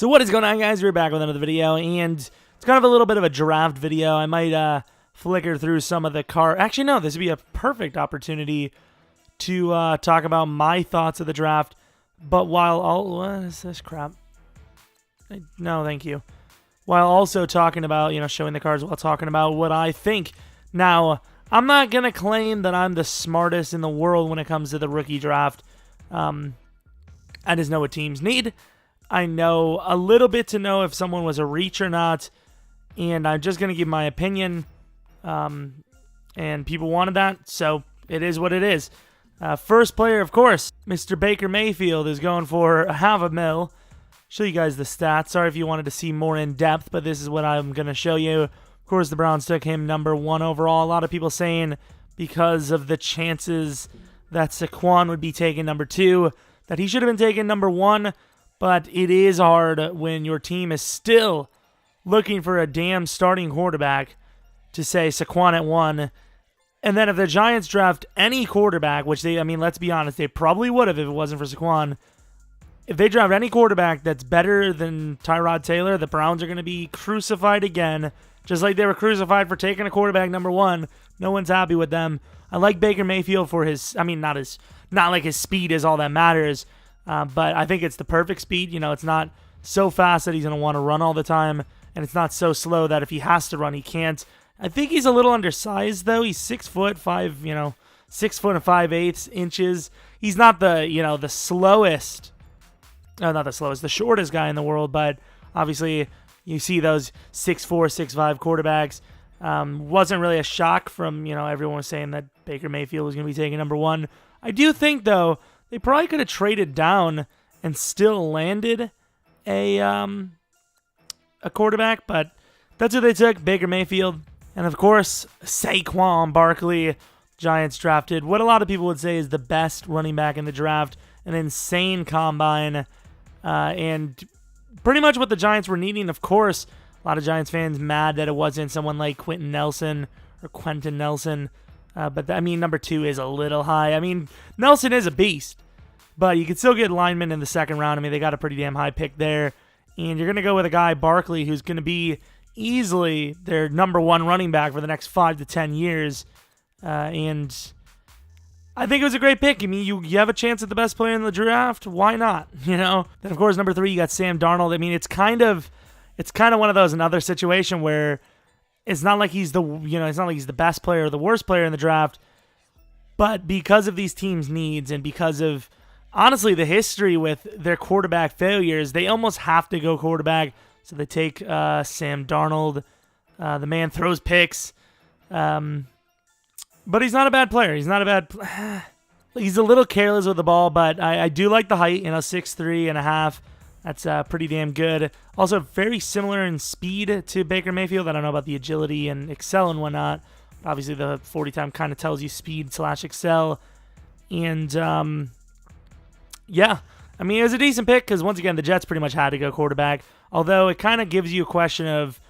So what is going on, guys? We're back with another video, and it's kind of a little bit of a draft video. I might flicker through some of the Actually, no, this would be a perfect opportunity to talk about my thoughts of the draft. But what is this crap? No, thank you. While also talking about, showing the cards while talking about what I think. Now, I'm not going to claim that I'm the smartest in the world when it comes to the rookie draft. I just know what teams need. I know a little bit to know if someone was a reach or not, and I'm just going to give my opinion, and people wanted that, so it is what it is. First player, of course, Mr. Baker Mayfield is going for $500,000. Show you guys the stats. Sorry if you wanted to see more in depth, but this is what I'm going to show you. Of course, the Browns took him number 1 overall. A lot of people saying because of the chances that Saquon would be taken number 2, that he should have been taken number 1. But it is hard when your team is still looking for a damn starting quarterback to say Saquon at 1. And then if the Giants draft any quarterback, which let's be honest, they probably would have if it wasn't for Saquon. If they draft any quarterback that's better than Tyrod Taylor, the Browns are going to be crucified again. Just like they were crucified for taking a quarterback number 1. No one's happy with them. I like Baker Mayfield for his, not like his speed is all that matters. But I think it's the perfect speed. It's not so fast that he's going to want to run all the time, and it's not so slow that if he has to run, he can't. I think he's a little undersized, though. He's 6 foot 5, 6 foot and 5/8 inches. He's not the, the slowest. No, not the slowest, the shortest guy in the world, but obviously you see those 6'4", 6'5" quarterbacks. Wasn't really a shock from, everyone was saying that Baker Mayfield was going to be taking number 1. I do think, though, they probably could have traded down and still landed a quarterback, but that's who they took, Baker Mayfield. And, of course, Saquon Barkley. Giants drafted what a lot of people would say is the best running back in the draft, an insane combine, and pretty much what the Giants were needing. Of course, a lot of Giants fans mad that it wasn't someone like Quentin Nelson or Quentin Nelson. But number 2 is a little high. Nelson is a beast, but you can still get linemen in the second round. They got a pretty damn high pick there. And you're going to go with a guy, Barkley, who's going to be easily their number 1 running back for the next 5 to 10 years. And I think it was a great pick. You have a chance at the best player in the draft. Why not? Then, of course, number 3, you got Sam Darnold. It's kind of one of those, another situation where it's not like he's the best player or the worst player in the draft, but because of these teams' needs and because of, honestly, the history with their quarterback failures, they almost have to go quarterback. So they take Sam Darnold. The man throws picks, but he's not a bad player. He's he's a little careless with the ball, but I do like the height. 6'3.5". That's pretty damn good. Also, very similar in speed to Baker Mayfield. I don't know about the agility and excel and whatnot. Obviously, the 40 time kind of tells you speed / excel. And, yeah. It was a decent pick because, once again, the Jets pretty much had to go quarterback. Although, it kind of gives you a question of,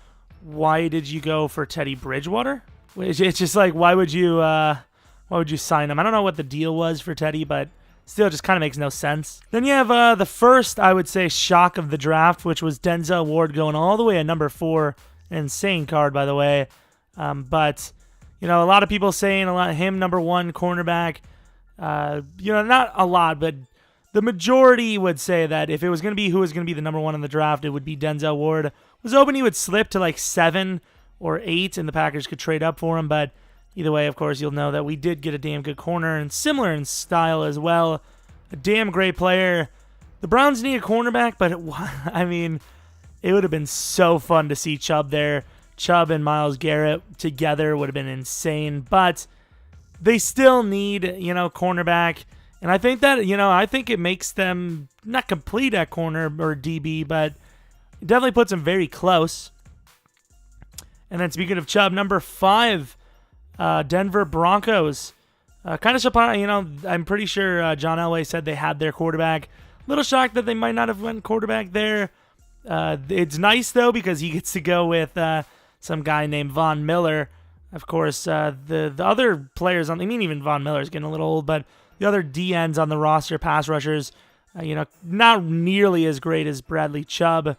why did you go for Teddy Bridgewater? It's just like, why would you sign him? I don't know what the deal was for Teddy, but still, just kind of makes no sense. Then you have the first, I would say, shock of the draft, which was Denzel Ward going all the way at number 4. An insane card, by the way. But, a lot of people saying him number 1 cornerback. Not a lot, but the majority would say that if it was going to be who was going to be the number 1 in the draft, it would be Denzel Ward. Was hoping he would slip to like 7 or 8, and the Packers could trade up for him, but either way, of course, you'll know that we did get a damn good corner, and similar in style as well. A damn great player. The Browns need a cornerback, but it would have been so fun to see Chubb there. Chubb and Myles Garrett together would have been insane, but they still need, cornerback. And I think that, I think it makes them not complete at corner or DB, but it definitely puts them very close. And then speaking of Chubb, number 5, Denver Broncos. Kind of surprised, I'm pretty sure John Elway said they had their quarterback. Little shocked that they might not have went quarterback there. It's nice, though, because he gets to go with some guy named Von Miller. Of course, the other players, even Von Miller's getting a little old, but the other DNs on the roster, pass rushers, Not nearly as great as Bradley Chubb,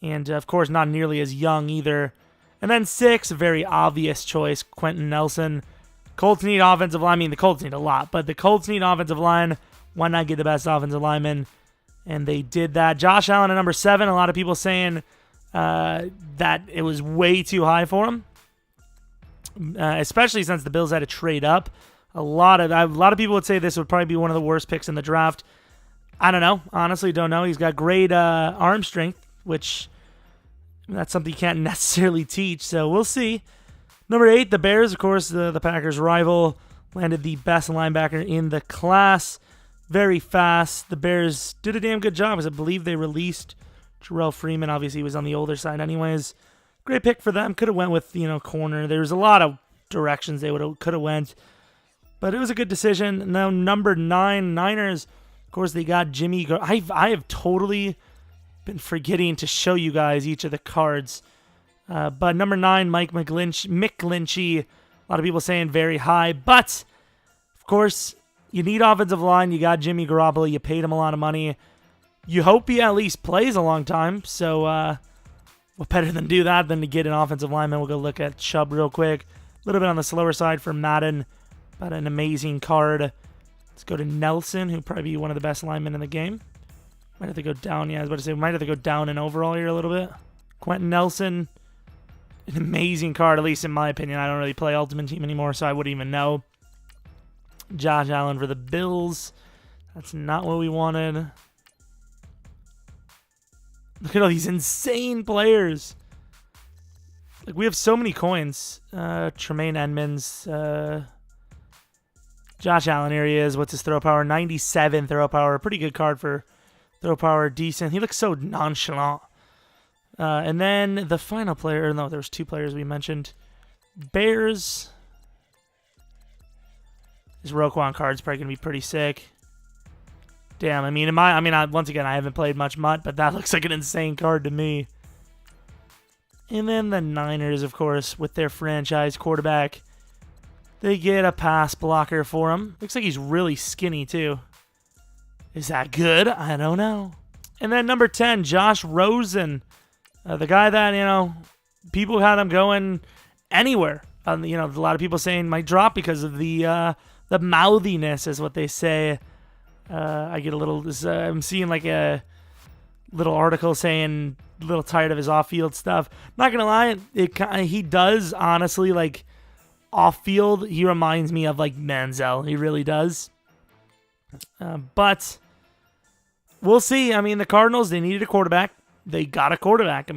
and of course not nearly as young either. And then 6, a very obvious choice, Quentin Nelson. Colts need offensive line. I mean, the Colts need a lot, but the Colts need offensive line. Why not get the best offensive lineman? And they did that. Josh Allen at number 7. A lot of people saying that it was way too high for him, especially since the Bills had to trade up. A lot of people would say this would probably be one of the worst picks in the draft. I don't know. Honestly, don't know. He's got great arm strength, which that's something you can't necessarily teach. So we'll see. Number 8, the Bears, of course, the Packers' rival, landed the best linebacker in the class. Very fast. The Bears did a damn good job, as I believe they released Jarrell Freeman. Obviously, he was on the older side anyways. Great pick for them. Could have went with, corner. There was a lot of directions they could have went. But it was a good decision. Now, number 9, Niners. Of course, they got Jimmy. I have totally been forgetting to show you guys each of the cards. But number 9, Mcglinchey. A lot of people saying very high. But, of course, you need offensive line. You got Jimmy Garoppolo. You paid him a lot of money. You hope he at least plays a long time. So, what better than do that than to get an offensive lineman? We'll go look at Chubb real quick. A little bit on the slower side for Madden. But an amazing card. Let's go to Nelson, who'd probably be one of the best linemen in the game. Might have to go down. Yeah, I was about to say, we might have to go down in overall here a little bit. Quentin Nelson. An amazing card, at least in my opinion. I don't really play Ultimate Team anymore, so I wouldn't even know. Josh Allen for the Bills. That's not what we wanted. Look at all these insane players. Like, we have so many coins. Terrell Edmonds. Josh Allen, here he is. What's his throw power? 97 throw power. Pretty good card for throw power. Decent. He looks so nonchalant. And then the final player. No, there was 2 players we mentioned. Bears. This Roquan card's probably going to be pretty sick. Damn, once again, I haven't played much MUT, but that looks like an insane card to me. And then the Niners, of course, with their franchise quarterback. They get a pass blocker for him. Looks like he's really skinny, too. Is that good? I don't know. And then number 10, Josh Rosen. The guy that, people had him going anywhere. A lot of people saying might drop because of the mouthiness, is what they say. I get a little... I'm seeing like a little article saying a little tired of his off-field stuff. Not going to lie, he does, honestly, like... Off-field, he reminds me of like Manziel. He really does. But we'll see. The Cardinals, they needed a quarterback. They got a quarterback.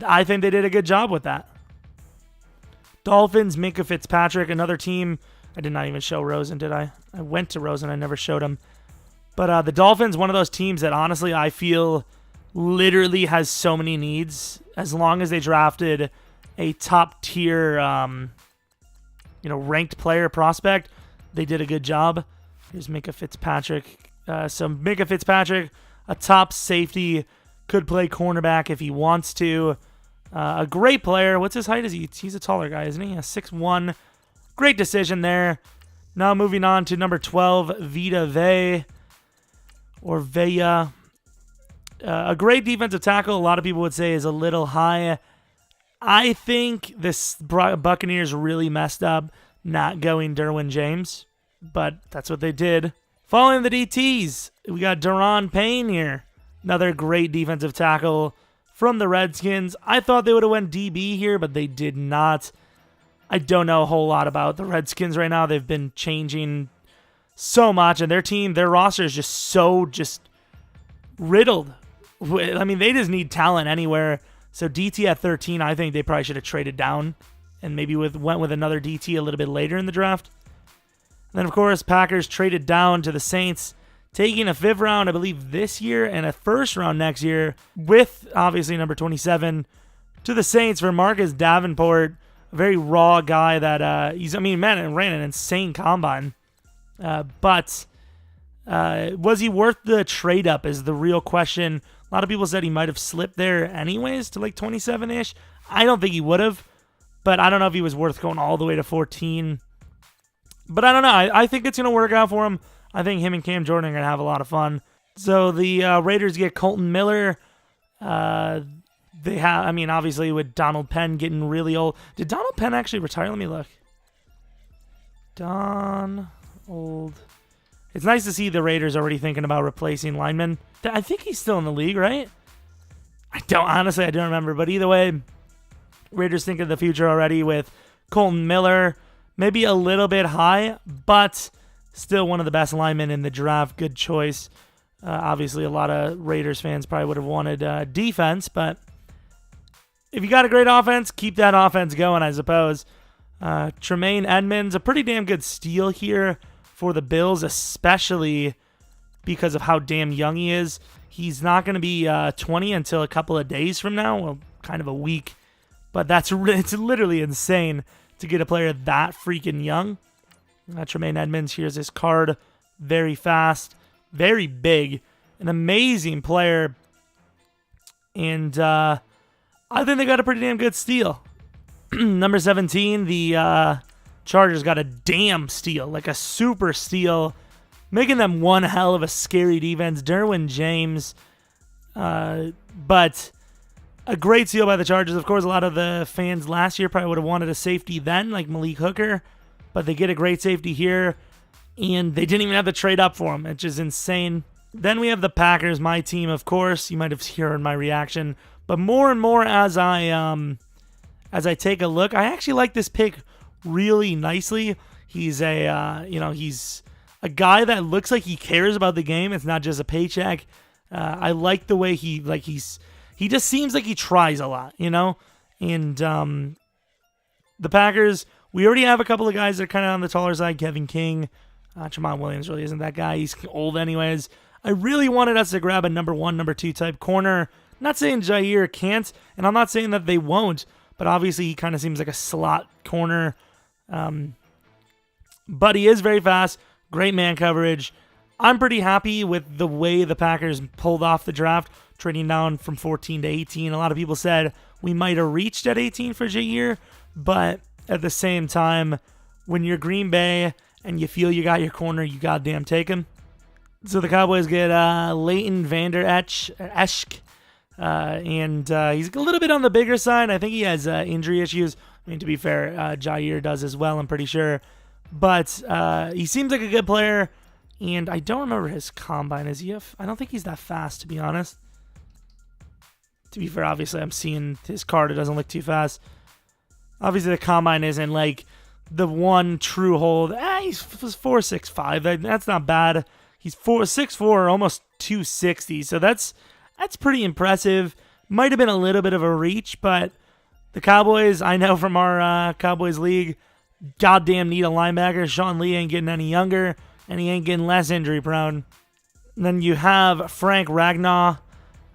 I think they did a good job with that. Dolphins, Minkah Fitzpatrick, another team. I did not even show Rosen, did I? I went to Rosen. I never showed him. But the Dolphins, one of those teams that honestly I feel literally has so many needs. As long as they drafted a top-tier, ranked player prospect, they did a good job. Here's Minkah Fitzpatrick. So Minkah Fitzpatrick, a top safety, could play cornerback if he wants to. A great player. What's his height? He's a taller guy, isn't he? 6'1". Great decision there. Now moving on to number 12, Vita Vea. Or Vea. A great defensive tackle. A lot of people would say is a little high. I think this Buccaneers really messed up not going Derwin James, but that's what they did. Following the DTs, we got Daron Payne here. Another great defensive tackle from the Redskins. I thought they would have went DB here, but they did not. I don't know a whole lot about the Redskins right now. They've been changing so much, and their roster is just riddled. They just need talent anywhere. So DT at 13, I think they probably should have traded down and maybe went with another DT a little bit later in the draft. And then, of course, Packers traded down to the Saints, taking a 5th round, I believe, this year and a 1st round next year with, obviously, number 27 to the Saints for Marcus Davenport, a very raw guy that ran an insane combine. But was he worth the trade up is the real question. A lot of people said he might have slipped there anyways to like 27-ish. I don't think he would have, but I don't know if he was worth going all the way to 14. But I don't know. I think it's going to work out for him. I think him and Cam Jordan are going to have a lot of fun. So the Raiders get Colton Miller. They have, I mean, obviously with Donald Penn getting really old. Did Donald Penn actually retire? Let me look. Old. It's nice to see the Raiders already thinking about replacing linemen. I think he's still in the league, right? I don't remember. But either way, Raiders think of the future already with Colton Miller. Maybe a little bit high, but still one of the best linemen in the draft. Good choice. Obviously, a lot of Raiders fans probably would have wanted defense, but if you got a great offense, keep that offense going, I suppose. Terrell Edmonds, a pretty damn good steal here for the Bills, especially because of how damn young he is. He's not going to be 20 until a couple of days from now, well, kind of a week, but it's literally insane to get a player that freaking young. Terrell Edmonds, here's his card. Very fast, very big, an amazing player, and I think they got a pretty damn good steal. Number 17, the Chargers got a damn steal, like a super steal, making them one hell of a scary defense. Derwin James, but a great steal by the Chargers. Of course, a lot of the fans last year probably would have wanted a safety then, like Malik Hooker, but they get a great safety here, and they didn't even have to trade up for him, which is insane. Then we have the Packers, my team, of course. You might have heard my reaction, but more and more as I take a look, I actually like this pick really nicely. He's he's a guy that looks like he cares about the game. It's not just a paycheck. I like the way he just seems like he tries a lot, And the Packers, we already have a couple of guys that are kind of on the taller side. Kevin King, Tramon Williams really isn't that guy. He's old anyways. I really wanted us to grab a number 1, number 2 type corner. Not saying Jair can't, and I'm not saying that they won't, but obviously he kind of seems like a slot corner. But he is very fast, great man coverage. I'm pretty happy with the way the Packers pulled off the draft, trading down from 14 to 18. A lot of people said we might have reached at 18 for Jair, but at the same time, when you're Green Bay and you feel you got your corner, you goddamn take him. So the Cowboys get Leighton Vander Esch. And he's a little bit on the bigger side. I think he has injury issues. I mean, to be fair, Jair does as well, I'm pretty sure. But he seems like a good player, and I don't remember his combine. I don't think he's that fast, to be honest. To be fair, obviously, I'm seeing his card. It doesn't look too fast. Obviously, the combine isn't like the one true hold. He's 4.65. That's not bad. He's 6'4", almost 260. So that's pretty impressive. Might have been a little bit of a reach, but the Cowboys, I know from our Cowboys League, goddamn need a linebacker. Sean Lee ain't getting any younger, and he ain't getting less injury prone. And then you have Frank Ragna.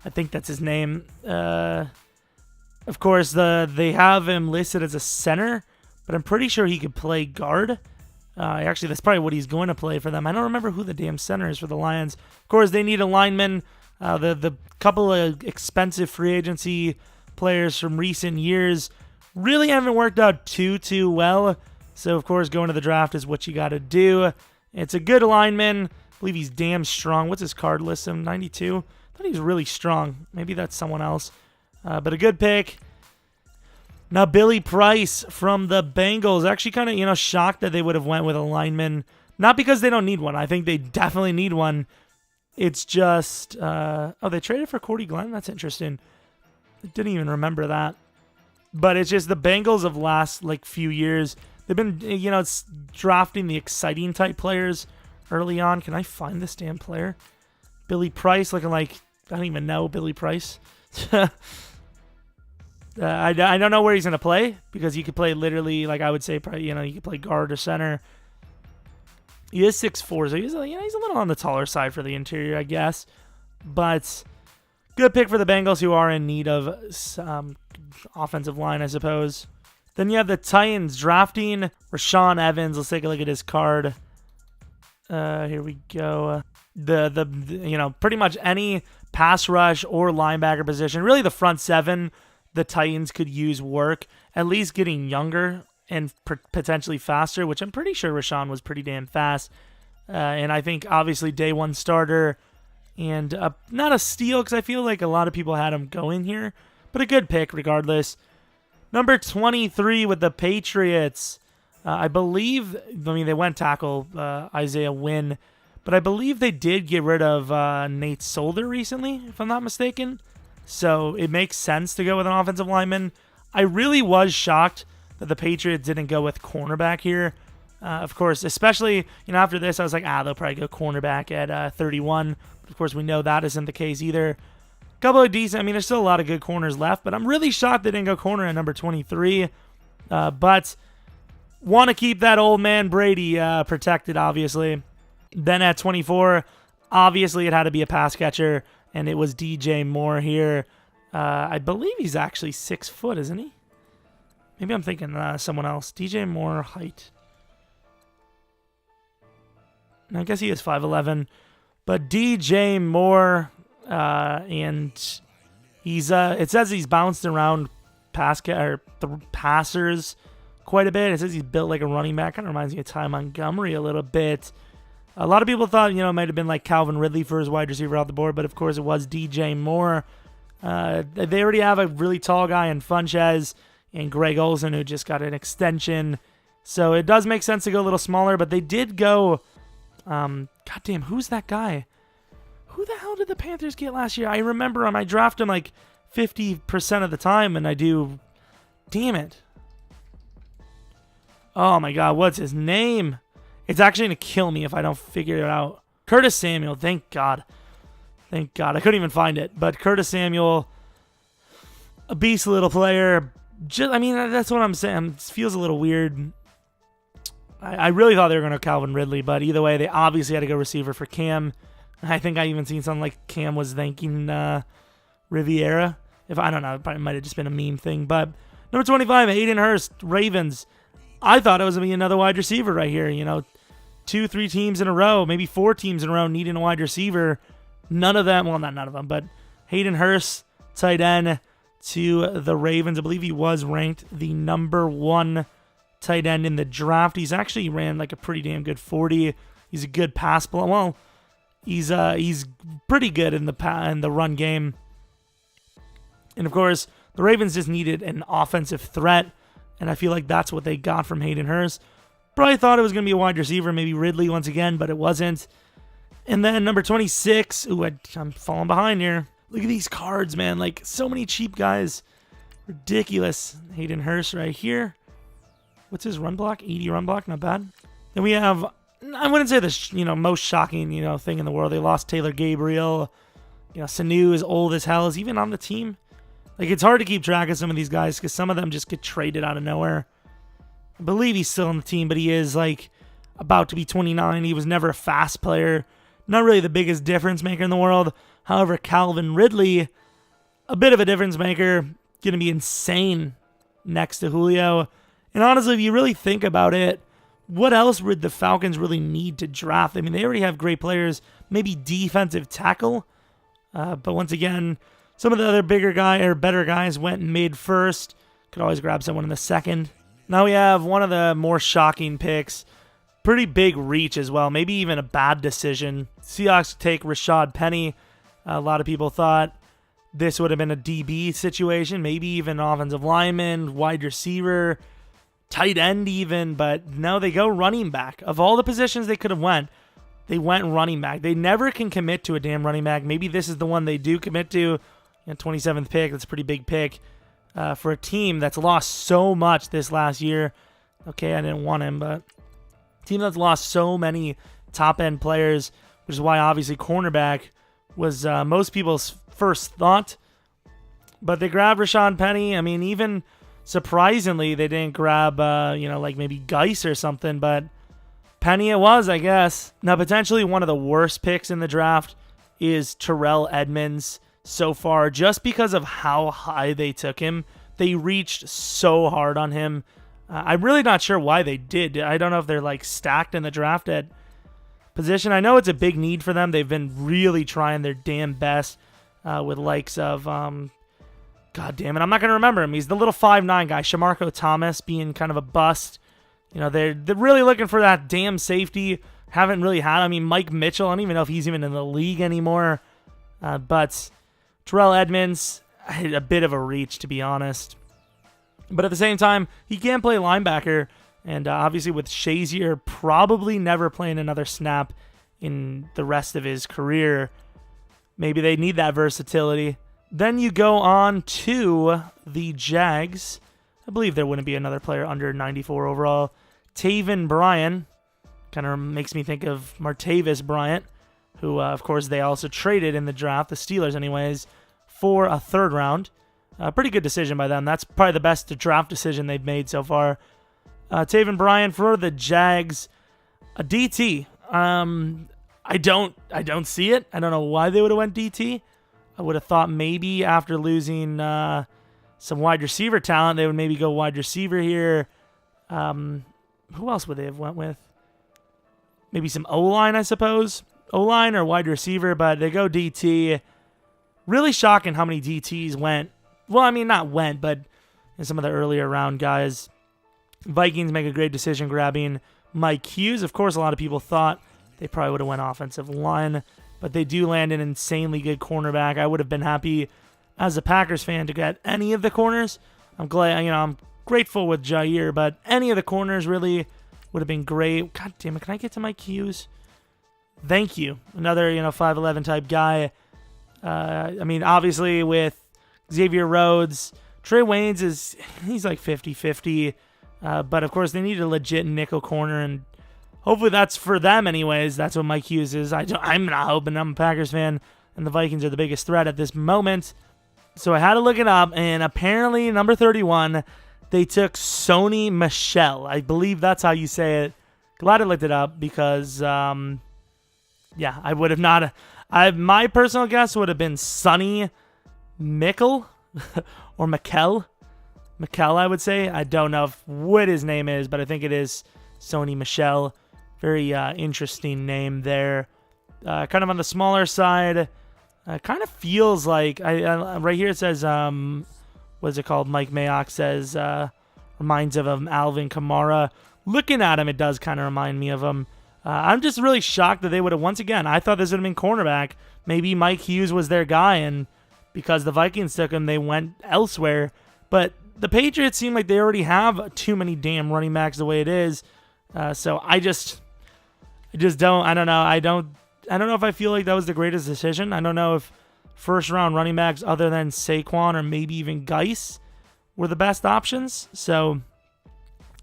I think that's his name. Of course, they have him listed as a center, but I'm pretty sure he could play guard. Actually, that's probably what he's going to play for them. I don't remember who the damn center is for the Lions. Of course, they need a lineman. The couple of expensive free agency players from recent years really haven't worked out too well. So, of course, going to the draft is what you got to do. It's a good lineman. I believe he's damn strong. What's his card list? 92? I thought he was really strong. Maybe that's someone else. But a good pick. Now, Billy Price from the Bengals. Actually kind of, shocked that they would have went with a lineman. Not because they don't need one. I think they definitely need one. It's just, they traded for Cordy Glenn? That's interesting. I didn't even remember that. But it's just the Bengals of last, few years. They've been, it's drafting the exciting type players early on. Can I find this damn player? Billy Price looking like, I don't even know Billy Price. I don't know where he's going to play because he could play literally, I would say, probably, he could play guard or center. He is 6'4", so he's a little on the taller side for the interior, I guess. But good pick for the Bengals, who are in need of offensive line, I suppose. Then you have the Titans drafting Rashad Evans. Let's take a look at his card. Here we go. The pretty much any pass rush or linebacker position, really the front seven, the Titans could use work. At least getting younger and potentially faster, which I'm pretty sure Rashawn was pretty damn fast. And I think obviously day one starter and not a steal because I feel like a lot of people had him going here, but a good pick regardless. Number 23 with the Patriots. I believe, they went tackle Isaiah Wynn, but I believe they did get rid of Nate Solder recently, if I'm not mistaken. So it makes sense to go with an offensive lineman. I really was shocked that the Patriots didn't go with cornerback here. Of course, especially after this, I was like, they'll probably go cornerback at 31. But of course, we know that isn't the case either. Couple of decent, there's still a lot of good corners left, but I'm really shocked they didn't go corner at number 23. But want to keep that old man Brady protected, obviously. Then at 24, obviously it had to be a pass catcher, and it was DJ Moore here. I believe he's actually 6 foot, isn't he? Maybe I'm thinking someone else. DJ Moore height. I guess he is 5'11", but DJ Moore, and he's it says he's bounced around passers quite a bit. It says he's built like a running back. Kind of reminds me of Ty Montgomery a little bit. A lot of people thought it might have been like Calvin Ridley for his wide receiver out the board, but of course it was DJ Moore. They already have a really tall guy in Funches and Greg Olsen, who just got an extension, so it does make sense to go a little smaller. But they did go. Goddamn, who's that guy? Who the hell did the Panthers get last year? I remember I draft him like 50% of the time, and I do. Damn it. Oh my God, what's his name? It's actually going to kill me if I don't figure it out. Curtis Samuel, thank God. Thank God. I couldn't even find it. But Curtis Samuel, a beast little player. That's what I'm saying. It feels a little weird. I really thought they were going to Calvin Ridley, but either way, they obviously had to go receiver for Cam. I think I even seen something like Cam was thanking Riviera. I don't know, it probably might have just been a meme thing. But number 25, Hayden Hearse, Ravens. I thought it was going to be another wide receiver right here. 2-3 teams in a row, maybe 4 teams in a row needing a wide receiver. None of them, well, not none of them, but Hayden Hearse, tight end to the Ravens. I believe he was ranked the number 1 tight end in the draft. He's actually ran like a pretty damn good 40. He's a good pass block. Well, he's pretty good in the run game. And of course, the Ravens just needed an offensive threat, and I feel like that's what they got from Hayden Hearse. Probably thought it was going to be a wide receiver, maybe Ridley once again, but it wasn't. And then number 26, I'm falling behind here. Look at these cards, man. Like, so many cheap guys. Ridiculous. Hayden Hearse right here. What's his run block? 80 run block, not bad. Then we have, I wouldn't say the most shocking thing in the world. They lost Taylor Gabriel. Sanu is old as hell. Is even on the team. Like, it's hard to keep track of some of these guys because some of them just get traded out of nowhere. I believe he's still on the team, but he is like about to be 29. He was never a fast player. Not really the biggest difference maker in the world. However, Calvin Ridley, a bit of a difference maker. Going to be insane next to Julio. And honestly, if you really think about it, what else would the Falcons really need to draft? They already have great players, maybe defensive tackle. But once again, some of the other better guys went mid first. Could always grab someone in the second. Now we have one of the more shocking picks. Pretty big reach as well. Maybe even a bad decision. Seahawks take Rashad Penny. A lot of people thought this would have been a DB situation. Maybe even offensive lineman, wide receiver, tight end even. But no, they go running back. Of all the positions they could have went, they went running back. They never can commit to a damn running back. Maybe this is the one they do commit to. 27th pick. That's a pretty big pick for a team that's lost so much this last year. Okay, I didn't want him, but a team that's lost so many top-end players, which is why obviously cornerback was most people's first thought. But they grabbed Rashad Penny. Even surprisingly, they didn't grab, like maybe Geis or something, but Penny it was, I guess. Now, potentially one of the worst picks in the draft is Terrell Edmonds so far, just because of how high they took him. They reached so hard on him. I'm really not sure why they did. I don't know if they're like stacked in the draft at position. I know it's a big need for them. They've been really trying their damn best with likes of, God damn it, I'm not going to remember him. He's the little 5'9" guy, Shamarko Thomas, being kind of a bust. They're really looking for that damn safety. haven't really had. I mean, Mike Mitchell, I don't even know if he's even in the league anymore. But Terrell Edmonds, a bit of a reach, to be honest. But at the same time, he can play linebacker. And obviously with Shazier probably never playing another snap in the rest of his career, maybe they need that versatility. Then you go on to the Jags. I believe there wouldn't be another player under 94 overall. Taven Bryan. Kind of makes me think of Martavis Bryant, who, of course, they also traded in the draft, the Steelers anyways, for a third round. Pretty good decision by them. That's probably the best draft decision they've made so far. Taven Bryan for the Jags. A DT. I don't see it. I don't know why they would have went DT. I would have thought maybe after losing some wide receiver talent, they would maybe go wide receiver here. Who else would they have went with? Maybe some O-line, I suppose. O-line or wide receiver, but they go DT. Really shocking how many DTs went. Well, I mean, not went, but in some of the earlier round guys. Vikings make a great decision grabbing Mike Hughes. Of course, a lot of people thought they probably would have went offensive line, but they do land an insanely good cornerback. I would have been happy as a Packers fan to get any of the corners. I'm glad, I'm grateful with Jair, but any of the corners really would have been great. God damn it, can I get to Mike Hughes? Thank you. Another, 5'11 type guy. Obviously with Xavier Rhodes, Trey Waynes he's like 50-50. But of course they need a legit nickel corner, and hopefully that's for them anyways. That's what Mike Hughes is. I'm not hoping. I'm a Packers fan, and the Vikings are the biggest threat at this moment. So I had to look it up, and apparently number 31, they took Sony Michel. I believe that's how you say it. Glad I looked it up because, I would have not. My personal guess would have been Sonny Mickle or Mikel. Mikel, I would say. I don't know what his name is, but I think it is Sony Michel. Very interesting name there. Kind of on the smaller side. Kind of feels like, right here it says, what is it called? Mike Mayock says, reminds of Alvin Kamara. Looking at him, it does kind of remind me of him. I'm just really shocked that they would have, once again, I thought this would have been cornerback. Maybe Mike Hughes was their guy, and because the Vikings took him, they went elsewhere. But the Patriots seem like they already have too many damn running backs the way it is. So I just don't, I don't know. I don't know if I feel like that was the greatest decision. I don't know if first round running backs other than Saquon or maybe even Geis were the best options. So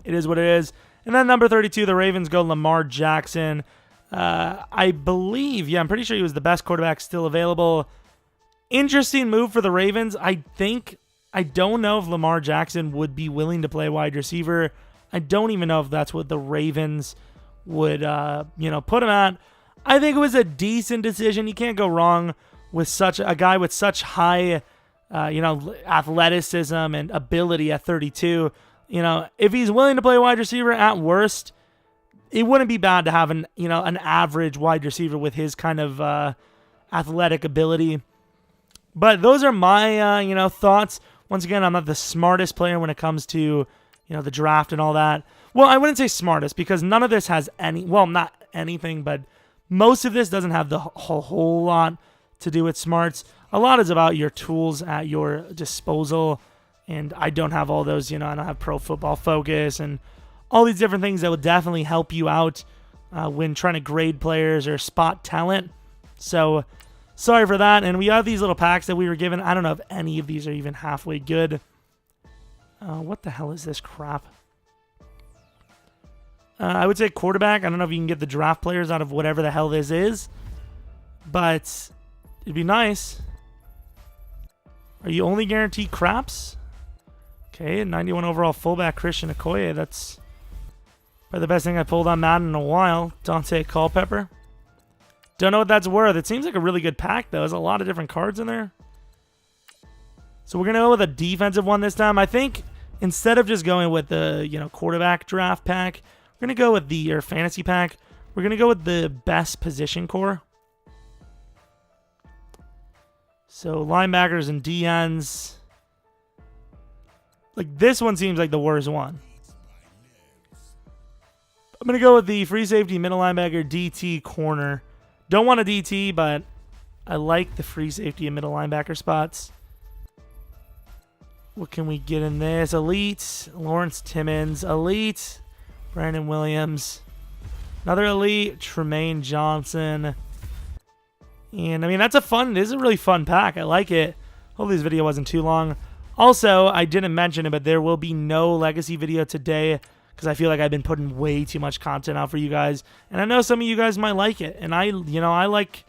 it is what it is. And then number 32, the Ravens go Lamar Jackson. I believe, I'm pretty sure he was the best quarterback still available. Interesting move for the Ravens. I don't know if Lamar Jackson would be willing to play wide receiver. I don't even know if that's what the Ravens would, put him at. I think it was a decent decision. You can't go wrong with such a guy with such high, athleticism and ability at 32. If he's willing to play wide receiver at worst, it wouldn't be bad to have an average wide receiver with his kind of athletic ability. But those are my, thoughts. Once again, I'm not the smartest player when it comes to, the draft and all that. Well, I wouldn't say smartest because none of this has not anything, but most of this doesn't have the whole lot to do with smarts. A lot is about your tools at your disposal, and I don't have all those, I don't have Pro Football Focus and all these different things that will definitely help you out when trying to grade players or spot talent. So sorry for that. And we have these little packs that we were given. I don't know if any of these are even halfway good. What the hell is this crap? I would say quarterback. I don't know if you can get the draft players out of whatever the hell this is, but it'd be nice. Are you only guaranteed craps? Okay, 91 overall fullback Christian Okoye. That's probably the best thing I pulled on Madden in a while. Dante Culpepper. Don't know what that's worth. It seems like a really good pack, though. There's a lot of different cards in there. So we're going to go with a defensive one this time. I think instead of just going with the quarterback draft pack, we're going to go with the fantasy pack. We're going to go with the best position core. So linebackers and DNs. Like this one seems like the worst one. I'm going to go with the free safety, middle linebacker, DT, corner. Don't want a DT, but I like the free safety and middle linebacker spots. What can we get in this? Elite, Lawrence Timmons. Elite, Brandon Williams. Another elite, Tremaine Johnson. And, I mean, this is a really fun pack. I like it. Hopefully this video wasn't too long. Also, I didn't mention it, but there will be no legacy video today because I feel like I've been putting way too much content out for you guys. And I know some of you guys might like it. And I like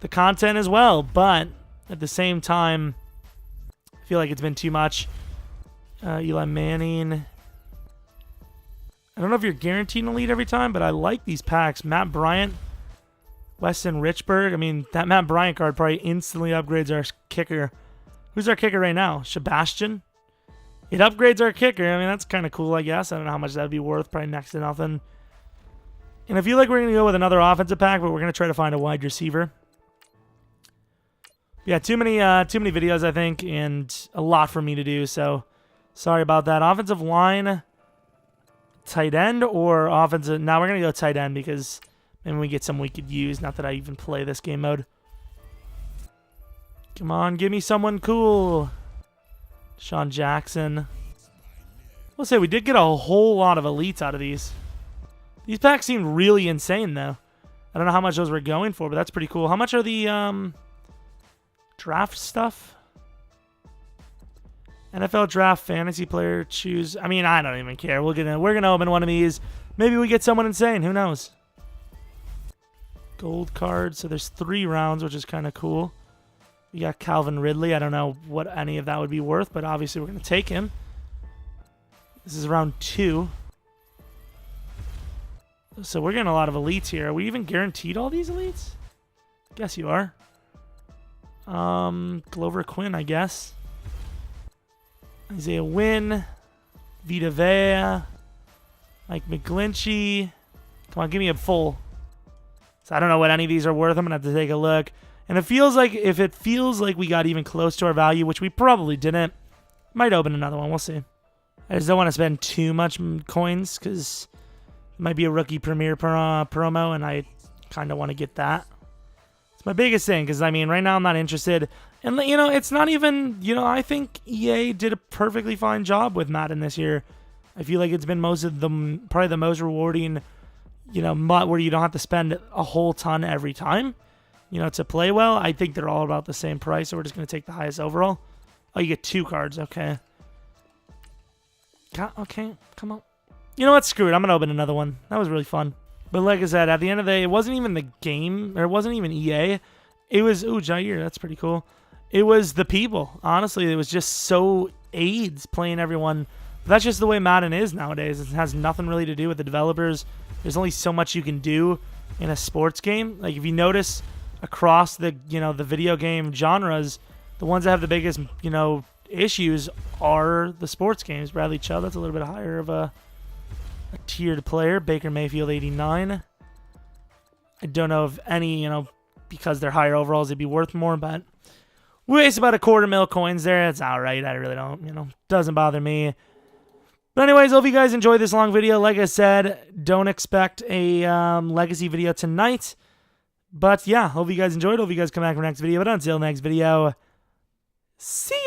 the content as well. But at the same time, I feel like it's been too much. Eli Manning. I don't know if you're guaranteed an elite every time, but I like these packs. Matt Bryant, Weston Richburg. I mean, that Matt Bryant card probably instantly upgrades our kicker. Who's our kicker right now? Sebastian? It upgrades our kicker. I mean, that's kind of cool, I guess. I don't know how much that would be worth. Probably next to nothing. And I feel like we're going to go with another offensive pack, but we're going to try to find a wide receiver. Yeah, too many videos, I think, and a lot for me to do, so sorry about that. Offensive line, tight end, or offensive... Now we're going to go tight end because maybe we get some we could use. Not that I even play this game mode. Come on, give me someone cool. Sean Jackson. We'll say we did get a whole lot of elites out of these. These packs seem really insane, though. I don't know how much those we're going for, but that's pretty cool. How much are the draft stuff? NFL draft fantasy player choose. I mean, I don't even care. We're gonna open one of these. Maybe we get someone insane. Who knows? Gold card. So there's 3 rounds, which is kind of cool. We got Calvin Ridley. I don't know what any of that would be worth, but obviously we're going to take him. This is round 2. So we're getting a lot of elites here. Are we even guaranteed all these elites? Guess you are. Glover Quinn, I guess. Isaiah Wynn. Vita Vea. Mike Mcglinchey. Come on, give me a full. So I don't know what any of these are worth. I'm going to have to take a look. And if it feels like we got even close to our value, which we probably didn't, might open another one. We'll see. I just don't want to spend too much coins because it might be a rookie premier promo, and I kind of want to get that. It's my biggest thing because, I mean, right now I'm not interested. And, it's not even, I think EA did a perfectly fine job with Madden this year. I feel like it's been probably the most rewarding, where you don't have to spend a whole ton every time. To play well. I think they're all about the same price, so we're just going to take the highest overall. Oh, you get 2 cards. Okay. Okay, come on. You know what? Screw it. I'm going to open another one. That was really fun. But like I said, at the end of the day, it wasn't even the game, or it wasn't even EA. It was, Jair, that's pretty cool. It was the people. Honestly, it was just so AIDS playing everyone. But that's just the way Madden is nowadays. It has nothing really to do with the developers. There's only so much you can do in a sports game. Like, if you notice... across the the video game genres, the ones that have the biggest issues are the sports games. Bradley Chubb, that's a little bit higher of a tiered player. Baker Mayfield 89. I don't know if any because they're higher overalls they'd be worth more, but we waste about $250,000 coins there. It's all right. I really don't doesn't bother me. But anyways, hope you guys enjoyed this long video. Like I said, don't expect a legacy video tonight. But yeah, hope you guys enjoyed. Hope you guys come back for the next video. But until next video, see